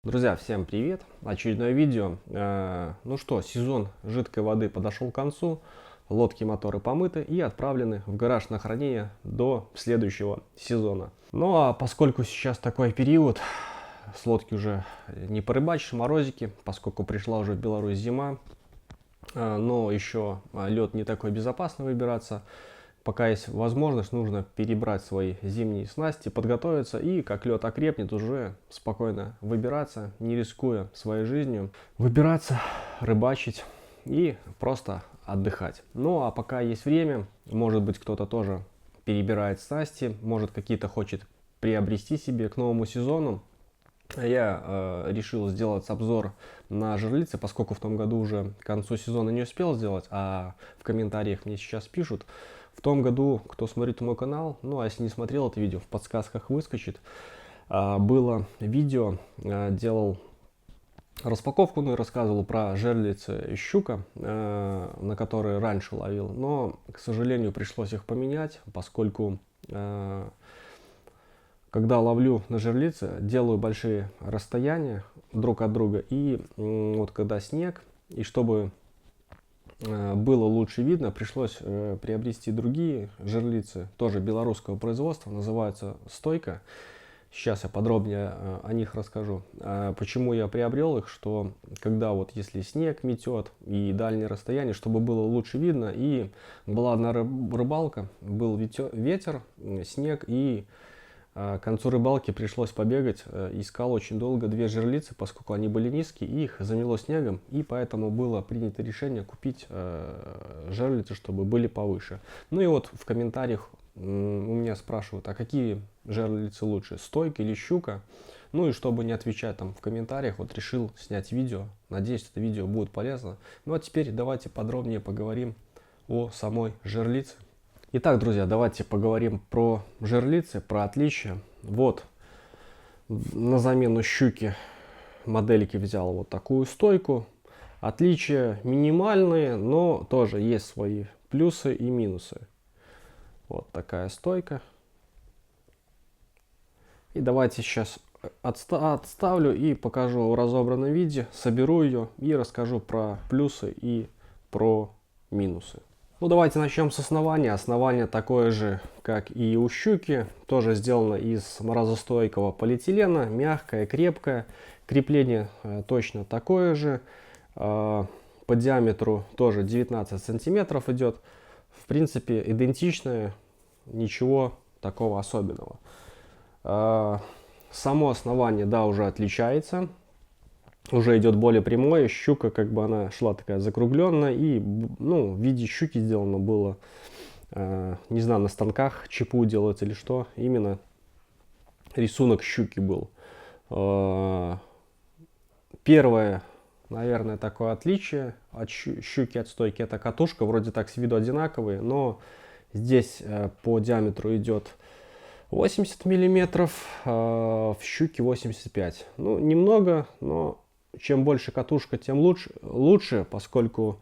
Друзья, всем привет! Очередное видео. Ну что, сезон жидкой воды подошел к концу. Лодки, моторы помыты и отправлены в гараж на хранение до следующего сезона. Ну а поскольку сейчас такой период, с лодки уже не порыбачишь, морозики, поскольку пришла уже в Беларусь зима, но еще лед не такой безопасный выбираться. Пока есть возможность, нужно перебрать свои зимние снасти, подготовиться и, как лед окрепнет, уже спокойно выбираться, не рискуя своей жизнью. Выбираться, рыбачить и просто отдыхать. Ну а пока есть время, может быть, кто-то тоже перебирает снасти, может, какие-то хочет приобрести себе к новому сезону. Я решил сделать обзор на жерлицы, поскольку в том году уже к концу сезона не успел сделать, а в комментариях мне сейчас пишут. В том году, кто смотрит мой канал, ну а если не смотрел это видео, в подсказках выскочит, было видео, делал распаковку, ну и рассказывал про жерлицы щука, на которые раньше ловил, но, к сожалению, пришлось их поменять, поскольку когда ловлю на жерлице, делаю большие расстояния друг от друга, и вот когда снег, и чтобы было лучше видно, пришлось приобрести другие жерлицы, тоже белорусского производства, называются «Стойка». Сейчас я подробнее о них расскажу. Почему я приобрел их, что когда вот если снег метет и дальние расстояния, чтобы было лучше видно, и была одна рыбалка, был ветер, снег, и к концу рыбалки пришлось побегать, искал очень долго две жерлицы, поскольку они были низкие, и их замело снегом, и поэтому было принято решение купить жерлицы, чтобы были повыше. Ну и вот в комментариях у меня спрашивают, а какие жерлицы лучше, стойка или щука? Ну и чтобы не отвечать там в комментариях, вот решил снять видео. Надеюсь, это видео будет полезно. Ну а теперь давайте подробнее поговорим о самой жерлице. Итак, друзья, давайте поговорим про жерлицы, про отличия. Вот, на замену щуки модельки взял вот такую стойку. Отличия минимальные, но тоже есть свои плюсы и минусы. Вот такая стойка. И давайте сейчас отставлю и покажу в разобранном виде, соберу ее и расскажу про плюсы и про минусы. Ну давайте начнем с основания. Основание такое же, как и у щуки, тоже сделано из морозостойкого полиэтилена, мягкое, крепкое. Крепление точно такое же. По диаметру тоже 19 сантиметров идет. В принципе идентичное, ничего такого особенного. Само основание, да, уже отличается. Уже идет более прямое, щука как бы она шла такая закругленная, и ну, в виде щуки сделано было, не знаю, на станках ЧПУ делать или что, именно рисунок щуки был. Первое, наверное, такое отличие от щуки, от стойки, это катушка, вроде так с виду одинаковые, но здесь по диаметру идет 80 миллиметров, в щуке 85. Ну, немного, но чем больше катушка, тем лучше, поскольку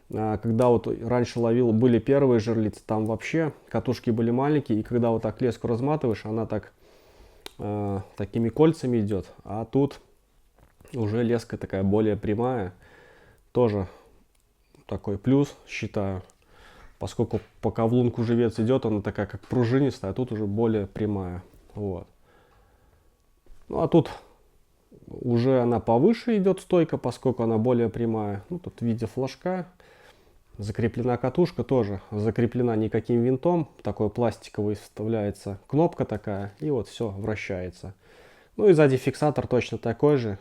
когда вот раньше ловил, были первые жерлицы, там вообще катушки были маленькие, и когда вот так леску разматываешь, она так такими кольцами идет, а тут уже леска такая более прямая, тоже такой плюс, считаю, поскольку пока в лунку живец идет, она такая как пружинистая, а тут уже более прямая, вот. Ну а тут уже она повыше идет стойка, поскольку она более прямая. Ну, тут в виде флажка. Закреплена катушка, тоже закреплена никаким винтом. Такой пластиковый вставляется кнопка такая, и вот все вращается. Ну и сзади фиксатор точно такой же.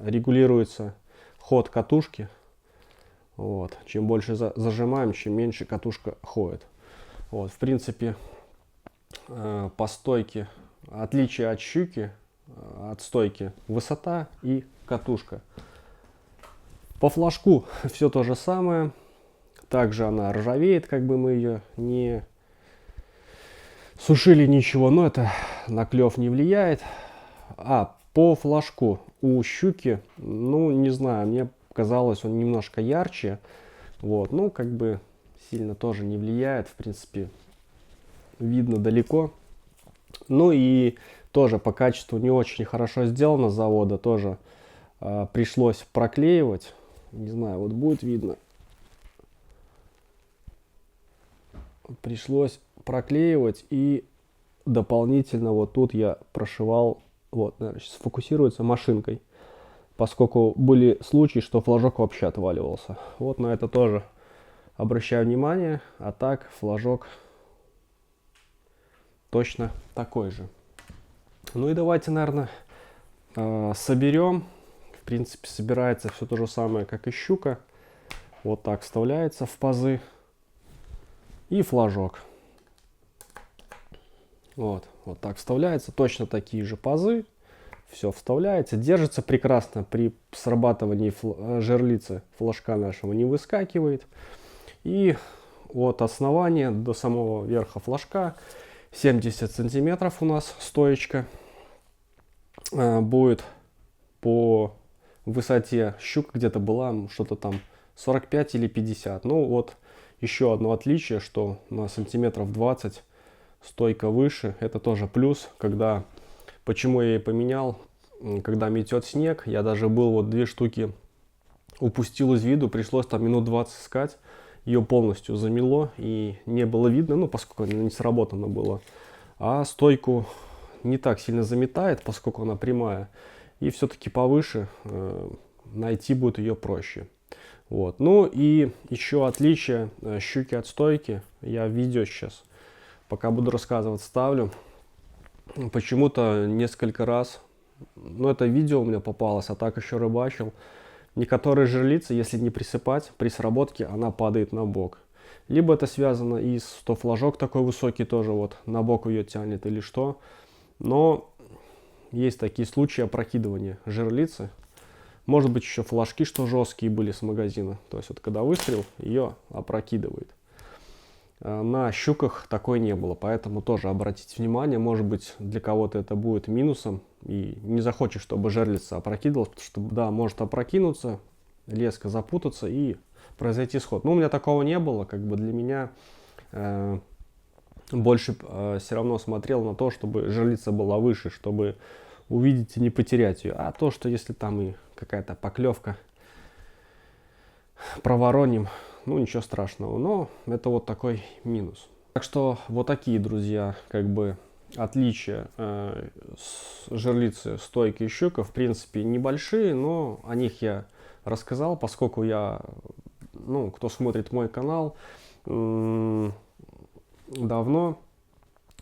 Регулируется ход катушки. Вот. Чем больше зажимаем, чем меньше катушка ходит. Вот. В принципе, по стойке отличие от щуки, от стойки, высота и катушка. По флажку все то же самое. Также она ржавеет, как бы мы ее не сушили, ничего, но это на клев не влияет. А по флажку у щуки, ну не знаю, мне казалось, он немножко ярче. Вот, ну как бы сильно тоже не влияет, в принципе, видно далеко. Ну и тоже по качеству не очень хорошо сделано с завода, тоже пришлось проклеивать. Не знаю, вот будет видно. Пришлось проклеивать, и дополнительно вот тут я прошивал, вот, наверное, сейчас сфокусируется машинкой, поскольку были случаи, что флажок вообще отваливался. Вот на это тоже обращаю внимание, а так флажок точно такой же. Ну и давайте, наверное, соберем. В принципе, собирается все то же самое, как и щука. Вот так вставляется в пазы. И флажок. Вот так вставляется. Точно такие же пазы. Все вставляется. Держится прекрасно при срабатывании жерлицы. Флажка нашего не выскакивает. И от основания до самого верха флажка 70 сантиметров у нас стоечка. Будет по высоте щука где-то была что-то там 45 или 50. Ну вот еще одно отличие, что на сантиметров 20 стойка выше. Это тоже плюс, когда, почему я и поменял, когда метет снег. Я даже был вот 2 штуки упустил из виду, пришлось там минут 20 искать. Ее полностью замело и не было видно, ну поскольку она не сработана была. А стойку не так сильно заметает, поскольку она прямая. И все-таки повыше найти будет ее проще. Вот. Ну и еще отличие щуки от стойки. Я видео сейчас, пока буду рассказывать, ставлю. Почему-то несколько раз, ну это видео у меня попалось, а так еще рыбачил. Некоторые жерлицы, если не присыпать, при сработке она падает на бок. Либо это связано и с, что флажок такой высокий тоже вот на бок ее тянет или что. Но есть такие случаи опрокидывания жерлицы. Может быть еще флажки, что жесткие были с магазина. То есть вот когда выстрел, ее опрокидывает. На щуках такой не было, поэтому тоже обратите внимание. Может быть для кого-то это будет минусом. И не захочешь, чтобы жерлица опрокидывалась, потому что да, может опрокинуться, леска запутаться и произойти сход. Но у меня такого не было. Как бы для меня больше все равно смотрел на то, чтобы жерлица была выше, чтобы увидеть и не потерять ее. А то, что если там и какая-то поклевка провороним, ну ничего страшного. Но это вот такой минус. Так что вот такие, друзья, как бы отличия жерлицы, стойки и щука, в принципе, небольшие, но о них я рассказал, поскольку я, ну, кто смотрит мой канал давно,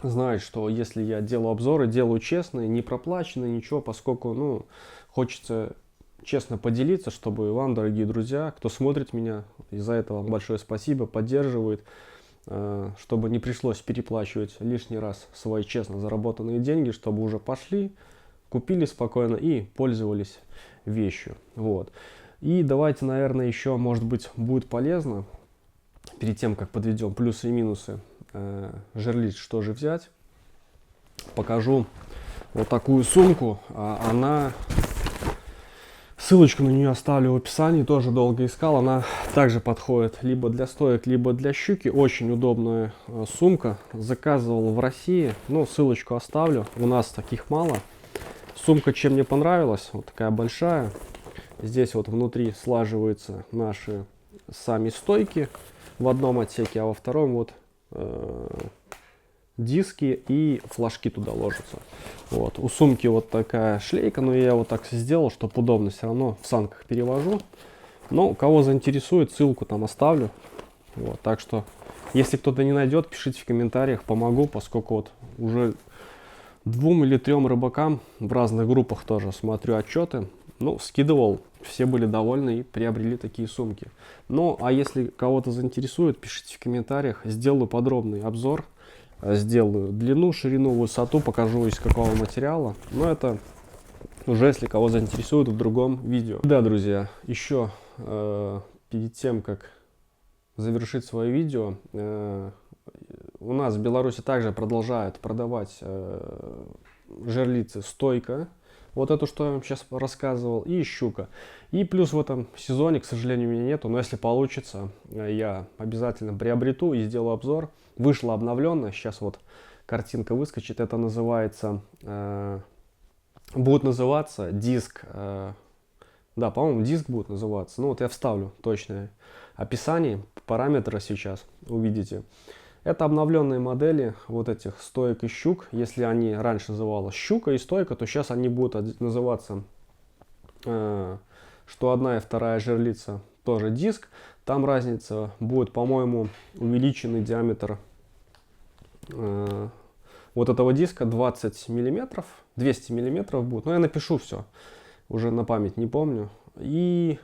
знает, что если я делаю обзоры, делаю честные, не проплаченные, ничего, поскольку, ну, хочется честно поделиться, чтобы вам, дорогие друзья, кто смотрит меня, из-за этого вам большое спасибо, поддерживает, чтобы не пришлось переплачивать лишний раз свои честно заработанные деньги, чтобы уже пошли, купили спокойно и пользовались вещью. Вот. И давайте, наверное, еще, может быть, будет полезно, перед тем, как подведем плюсы и минусы жерлиц, что же взять, покажу вот такую сумку. Она, ссылочку на нее оставлю в описании, тоже долго искал. Она также подходит либо для стоек, либо для щуки. Очень удобная сумка. Заказывал в России, ну, ссылочку оставлю. У нас таких мало. Сумка чем мне понравилась, вот такая большая. Здесь вот внутри слаживаются наши сами стойки в одном отсеке, а во втором вот диски и флажки туда ложатся. Вот. У сумки вот такая шлейка, но я вот так сделал, чтобы удобно, все равно в санках перевожу. Но кого заинтересует, ссылку там оставлю. Вот. Так что, если кто-то не найдет, пишите в комментариях, помогу, поскольку вот уже 2 или 3 рыбакам в разных группах тоже смотрю отчеты. Ну, скидывал, все были довольны и приобрели такие сумки. Ну, а если кого-то заинтересует, пишите в комментариях, сделаю подробный обзор. Сделаю длину, ширину, высоту, покажу из какого материала. Но это уже, если кого заинтересует, в другом видео. Да, друзья, еще перед тем, как завершить свое видео, у нас в Беларуси также продолжают продавать жерлицы стойка. Вот эту, что я вам сейчас рассказывал, и щука. И плюс в этом сезоне, к сожалению, у меня нету, но если получится, я обязательно приобрету и сделаю обзор. Вышла обновленно, сейчас вот картинка выскочит. Это называется, будет называться диск, да, по-моему, диск будет называться. Ну вот я вставлю точное описание, параметры сейчас увидите. Это обновленные модели вот этих стоек и щук. Если они раньше называлась щука и стойка, то сейчас они будут называться, что одна и вторая жерлица тоже диск. Там разница будет, по-моему, увеличенный диаметр вот этого диска 20 миллиметров, 200 миллиметров будет. Но я напишу все, уже на память не помню. И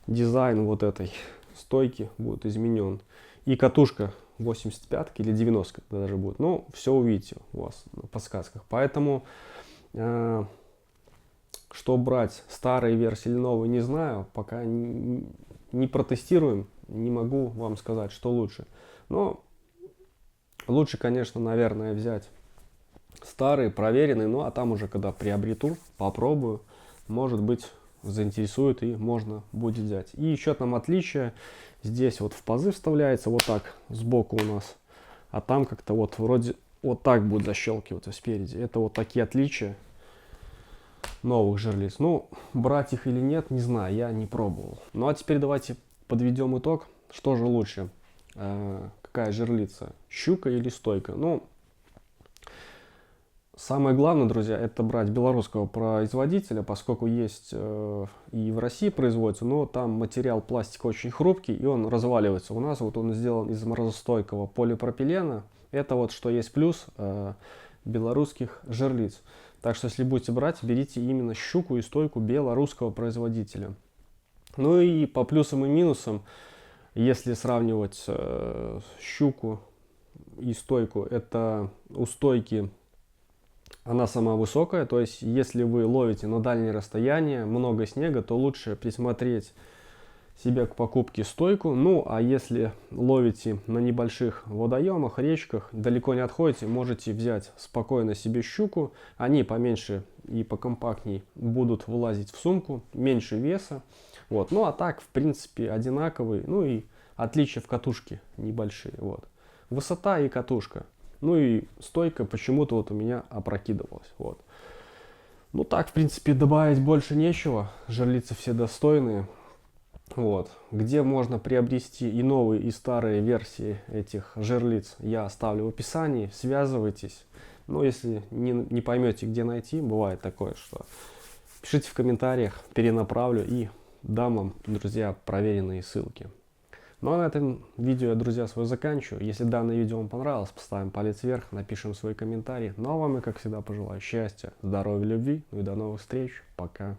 дизайн вот этой стойки будет изменен. И катушка 85 или 90 даже будет. Ну, все увидите у вас на подсказках. Поэтому, что брать, старые версии или новые, не знаю. Пока не протестируем, не могу вам сказать, что лучше. Но лучше, конечно, наверное, взять старые, проверенные. Ну, а там уже, когда приобрету, попробую, может быть, заинтересует и можно будет взять. И еще там отличие. Здесь вот в пазы вставляется вот так сбоку у нас, а там как-то вот вроде вот так будет защелкиваться спереди. Это вот такие отличия новых жерлиц. Ну, брать их или нет, не знаю, я не пробовал. Ну а теперь давайте подведем итог. Что же лучше? Какая жерлица? Щука или стойка? Ну, самое главное, друзья, это брать белорусского производителя, поскольку есть и в России производится, но там материал пластика очень хрупкий, и он разваливается. У нас вот он сделан из морозостойкого полипропилена. Это вот что есть плюс белорусских жерлиц. Так что, если будете брать, берите именно щуку и стойку белорусского производителя. Ну и по плюсам и минусам, если сравнивать щуку и стойку, это у стойки она сама высокая, то есть если вы ловите на дальние расстояния, много снега, то лучше присмотреть себе к покупке стойку. Ну, а если ловите на небольших водоемах, речках, далеко не отходите, можете взять спокойно себе щуку. Они поменьше и покомпактней будут влазить в сумку, меньше веса. Вот. Ну, а так, в принципе, одинаковые. Ну и отличия в катушке небольшие. Вот. Высота и катушка. Ну и стойка почему-то вот у меня опрокидывалась. Вот. Ну так, в принципе, добавить больше нечего. Жерлицы все достойные. Вот. Где можно приобрести и новые, и старые версии этих жерлиц, я оставлю в описании. Связывайтесь. Но если не поймете, где найти, бывает такое, что пишите в комментариях, перенаправлю и дам вам, друзья, проверенные ссылки. Ну а на этом видео я, друзья, свое заканчиваю. Если данное видео вам понравилось, поставим палец вверх, напишем свой комментарий. Ну а вам я, как всегда, пожелаю счастья, здоровья, любви. Ну и до новых встреч. Пока.